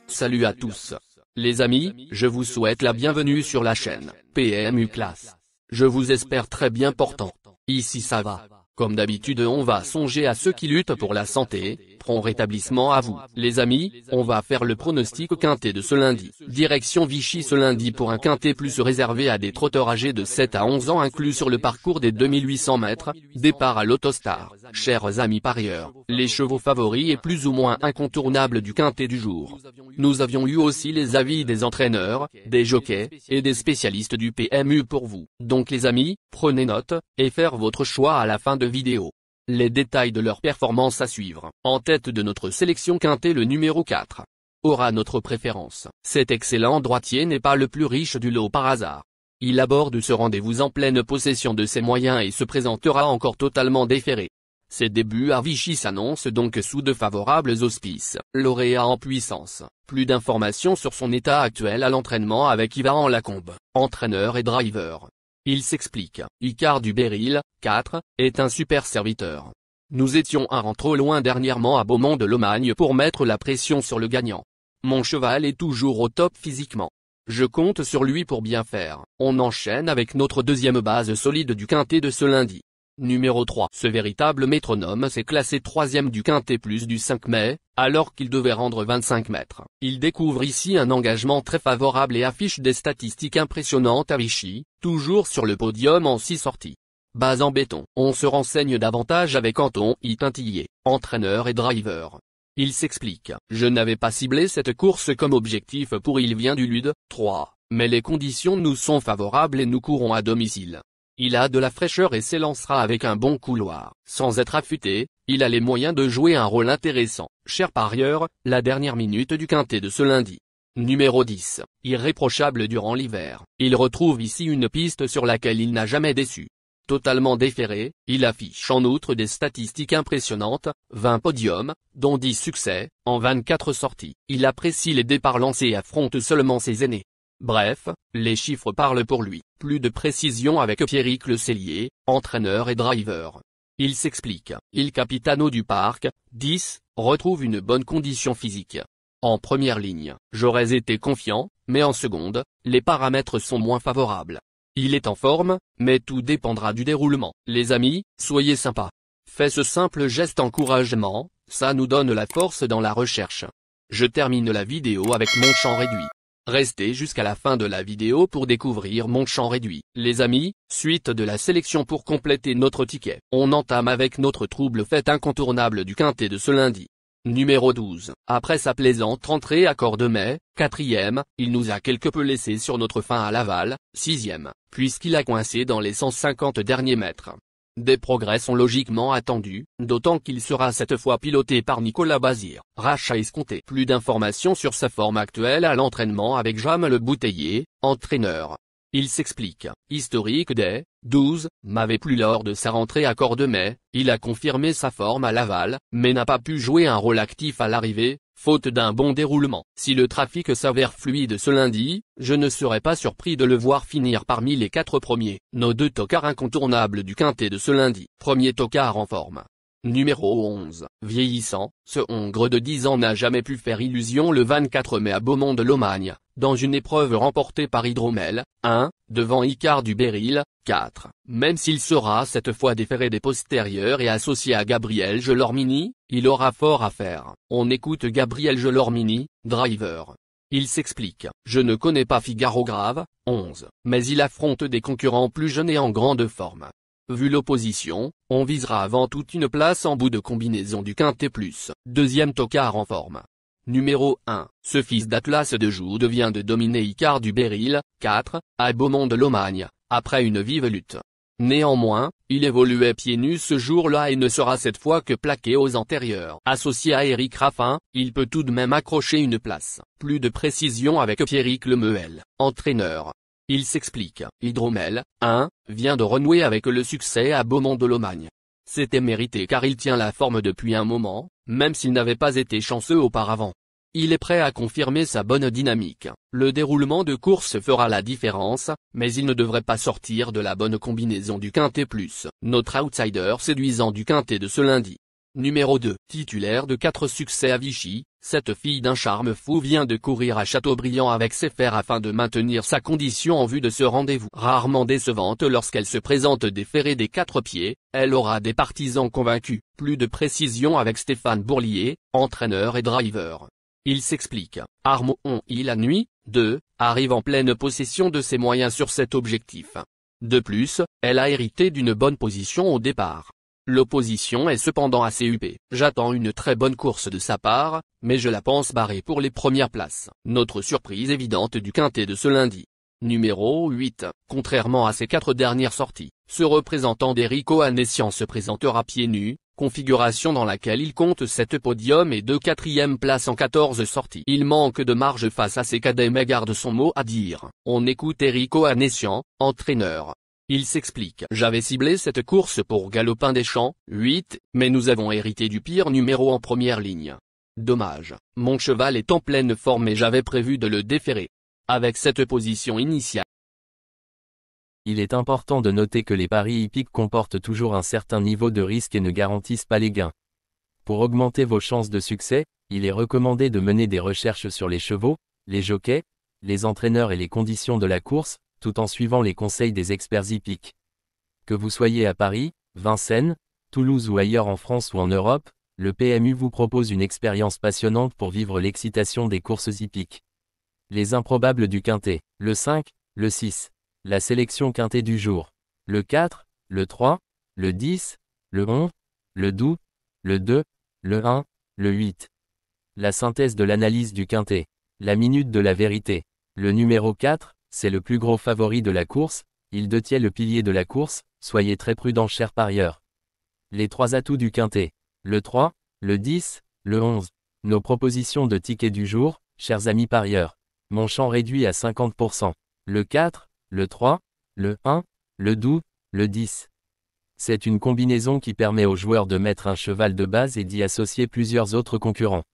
Salut à tous. Les amis, je vous souhaite la bienvenue sur la chaîne PMU Classe. Je vous espère très bien portant. Ici ça va. Comme d'habitude on va songer à ceux qui luttent pour la santé. Prompt rétablissement à vous. Les amis, on va faire le pronostic quintet de ce lundi. Direction Vichy ce lundi pour un quintet plus réservé à des trotteurs âgés de 7 à 11 ans inclus sur le parcours des 2800 mètres. Départ à l'Autostar. Chers amis parieurs, les chevaux favoris et plus ou moins incontournables du quintet du jour. Nous avions eu aussi les avis des entraîneurs, des jockeys, et des spécialistes du PMU pour vous. Donc les amis, prenez note, et faire votre choix à la fin de vidéo. Les détails de leur performance à suivre. En tête de notre sélection quintet le numéro 4. Aura notre préférence. Cet excellent droitier n'est pas le plus riche du lot par hasard. Il aborde ce rendez-vous en pleine possession de ses moyens et se présentera encore totalement déféré. Ses débuts à Vichy s'annoncent donc sous de favorables auspices. Lauréat en puissance. Plus d'informations sur son état actuel à l'entraînement avec Yvan Lacombe, entraîneur et driver. Il s'explique. Icare du Béryl, 4, est un super serviteur. Nous étions un rang trop loin dernièrement à Beaumont de Lomagne pour mettre la pression sur le gagnant. Mon cheval est toujours au top physiquement. Je compte sur lui pour bien faire. On enchaîne avec notre deuxième base solide du quintet de ce lundi. Numéro 3. Ce véritable métronome s'est classé 3e du quintet plus du 5 mai, alors qu'il devait rendre 25 mètres. Il découvre ici un engagement très favorable et affiche des statistiques impressionnantes à Vichy, toujours sur le podium en 6 sorties. Base en béton. On se renseigne davantage avec Anton Itintillier, entraîneur et driver. Il s'explique. Je n'avais pas ciblé cette course comme objectif pour il vient du Lude, 3, mais les conditions nous sont favorables et nous courons à domicile. Il a de la fraîcheur et s'élancera avec un bon couloir. Sans être affûté, il a les moyens de jouer un rôle intéressant. Cher parieur, la dernière minute du quintet de ce lundi. Numéro 10. Irréprochable durant l'hiver. Il retrouve ici une piste sur laquelle il n'a jamais déçu. Totalement déféré, il affiche en outre des statistiques impressionnantes, 20 podiums, dont 10 succès, en 24 sorties. Il apprécie les départs lancés et affronte seulement ses aînés. Bref, les chiffres parlent pour lui. Plus de précision avec Pierrick Le Cellier, entraîneur et driver. Il s'explique. Il Capitano du Parc, 10, retrouve une bonne condition physique. En première ligne, j'aurais été confiant, mais en seconde, les paramètres sont moins favorables. Il est en forme, mais tout dépendra du déroulement. Les amis, soyez sympas. Faites ce simple geste encouragement, ça nous donne la force dans la recherche. Je termine la vidéo avec mon champ réduit. Restez jusqu'à la fin de la vidéo pour découvrir mon champ réduit. Les amis, suite de la sélection pour compléter notre ticket. On entame avec notre trouble fête incontournable du quintet de ce lundi. Numéro 12. Après sa plaisante rentrée à Cordemais, 4e, il nous a quelque peu laissé sur notre fin à Laval, 6e, puisqu'il a coincé dans les 150 derniers mètres. Des progrès sont logiquement attendus, d'autant qu'il sera cette fois piloté par Nicolas Bazir. Rachat escompté. Plus d'informations sur sa forme actuelle à l'entraînement avec Jam Le Bouteiller, entraîneur. Il s'explique. Historique des 12, m'avait plu lors de sa rentrée à Cordemais, il a confirmé sa forme à Laval, mais n'a pas pu jouer un rôle actif à l'arrivée, faute d'un bon déroulement. Si le trafic s'avère fluide ce lundi, je ne serais pas surpris de le voir finir parmi les 4 premiers. Nos 2 tocards incontournables du quintet de ce lundi. Premier tocard en forme. Numéro 11. Vieillissant, ce Hongre de 10 ans n'a jamais pu faire illusion le 24 mai à Beaumont de Lomagne, dans une épreuve remportée par Hydromel, 1, devant Icare du Béryl, 4. Même s'il sera cette fois déféré des postérieurs et associé à Gabriel Gelormini, il aura fort à faire. On écoute Gabriel Gelormini, driver. Il s'explique. Je ne connais pas Figaro Grave, 11, mais il affronte des concurrents plus jeunes et en grande forme. Vu l'opposition, on visera avant tout une place en bout de combinaison du quintet plus. Deuxième tocard en forme. Numéro 1. Ce fils d'Atlas de Joux vient de dominer Icare du Béryl, 4, à Beaumont de Lomagne, après une vive lutte. Néanmoins, il évoluait pieds nus ce jour-là et ne sera cette fois que plaqué aux antérieurs. Associé à Éric Raffin, il peut tout de même accrocher une place. Plus de précision avec Pierrick Lemuel, entraîneur. Il s'explique. Hydromel, 1, vient de renouer avec le succès à Beaumont de Lomagne. C'était mérité car il tient la forme depuis un moment, même s'il n'avait pas été chanceux auparavant. Il est prêt à confirmer sa bonne dynamique. Le déroulement de course fera la différence, mais il ne devrait pas sortir de la bonne combinaison du quintet plus. Notre outsider séduisant du quintet de ce lundi. Numéro 2. Titulaire de 4 succès à Vichy, Cette fille d'un charme fou vient de courir à Châteaubriand avec ses fers afin de maintenir sa condition en vue de ce rendez-vous. Rarement décevante lorsqu'elle se présente déferrée des 4 pieds, elle aura des partisans convaincus. Plus de précision avec Stéphane Bourlier, entraîneur et driver. Il s'explique. Armon I la nuit, 2, arrive en pleine possession de ses moyens sur cet objectif. De plus, elle a hérité d'une bonne position au départ. L'opposition est cependant assez huppée. J'attends une très bonne course de sa part, mais je la pense barrée pour les premières places. Notre surprise évidente du quintet de ce lundi. Numéro 8, contrairement à ses 4 dernières sorties, ce représentant d'Erico Anessian se présentera pieds nus, configuration dans laquelle il compte 7 podiums et 2 quatrièmes places en 14 sorties. Il manque de marge face à ses cadets mais garde son mot à dire. On écoute Erico Anessian, entraîneur. Il s'explique. J'avais ciblé cette course pour Galopin des Champs, 8, mais nous avons hérité du pire numéro en première ligne. Dommage. Mon cheval est en pleine forme et j'avais prévu de le déférer. Avec cette position initiale. Il est important de noter que les paris hippiques comportent toujours un certain niveau de risque et ne garantissent pas les gains. Pour augmenter vos chances de succès, il est recommandé de mener des recherches sur les chevaux, les jockeys, les entraîneurs et les conditions de la course, tout en suivant les conseils des experts hippiques. Que vous soyez à Paris, Vincennes, Toulouse ou ailleurs en France ou en Europe, le PMU vous propose une expérience passionnante pour vivre l'excitation des courses hippiques. Les improbables du quintet, le 5, le 6, la sélection quintet du jour, le 4, le 3, le 10, le 11, le 12, le 2, le 1, le 8. La synthèse de l'analyse du quintet, la minute de la vérité, le numéro 4, c'est le plus gros favori de la course, il détient le pilier de la course, soyez très prudents chers parieurs. Les 3 atouts du quintet, le 3, le 10, le 11. Nos propositions de tickets du jour, chers amis parieurs. Mon champ réduit à 50%. Le 4, le 3, le 1, le 12, le 10. C'est une combinaison qui permet aux joueurs de mettre un cheval de base et d'y associer plusieurs autres concurrents.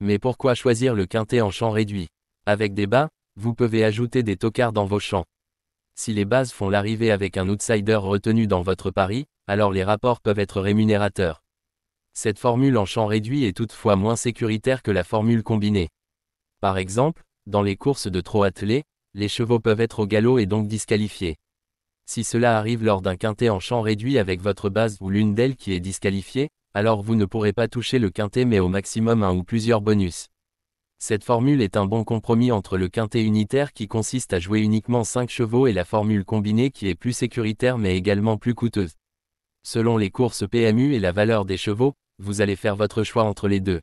Mais pourquoi choisir le quintet en champ réduit? Avec des bas, vous pouvez ajouter des tocards dans vos champs. Si les bases font l'arrivée avec un outsider retenu dans votre pari, alors les rapports peuvent être rémunérateurs. Cette formule en champ réduit est toutefois moins sécuritaire que la formule combinée. Par exemple, dans les courses de trot attelé, les chevaux peuvent être au galop et donc disqualifiés. Si cela arrive lors d'un quintet en champ réduit avec votre base ou l'une d'elles qui est disqualifiée, alors vous ne pourrez pas toucher le quintet mais au maximum un ou plusieurs bonus. Cette formule est un bon compromis entre le quintet unitaire qui consiste à jouer uniquement 5 chevaux et la formule combinée qui est plus sécuritaire mais également plus coûteuse. Selon les courses PMU et la valeur des chevaux, vous allez faire votre choix entre les deux.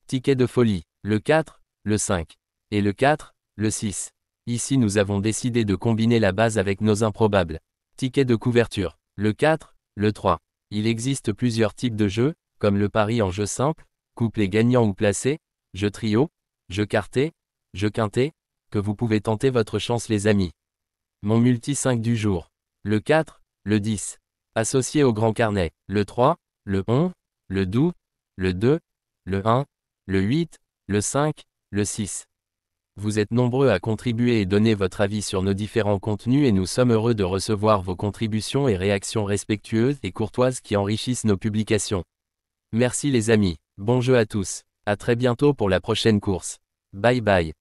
Ticket de folie, le 4, le 5. Et le 4, le 6. Ici nous avons décidé de combiner la base avec nos improbables. Ticket de couverture, le 4, le 3. Il existe plusieurs types de jeux, comme le pari en jeu simple, couplet gagnant ou placé, jeu trio, jeu quarté, jeu quintet, que vous pouvez tenter votre chance les amis. Mon multi 5 du jour. Le 4, le 10. Associé au grand carnet, le 3, le 11, le 12, le 2, le 1, le 8, le 5, le 6. Vous êtes nombreux à contribuer et donner votre avis sur nos différents contenus et nous sommes heureux de recevoir vos contributions et réactions respectueuses et courtoises qui enrichissent nos publications. Merci les amis, bon jeu à tous. À très bientôt pour la prochaine course. Bye bye.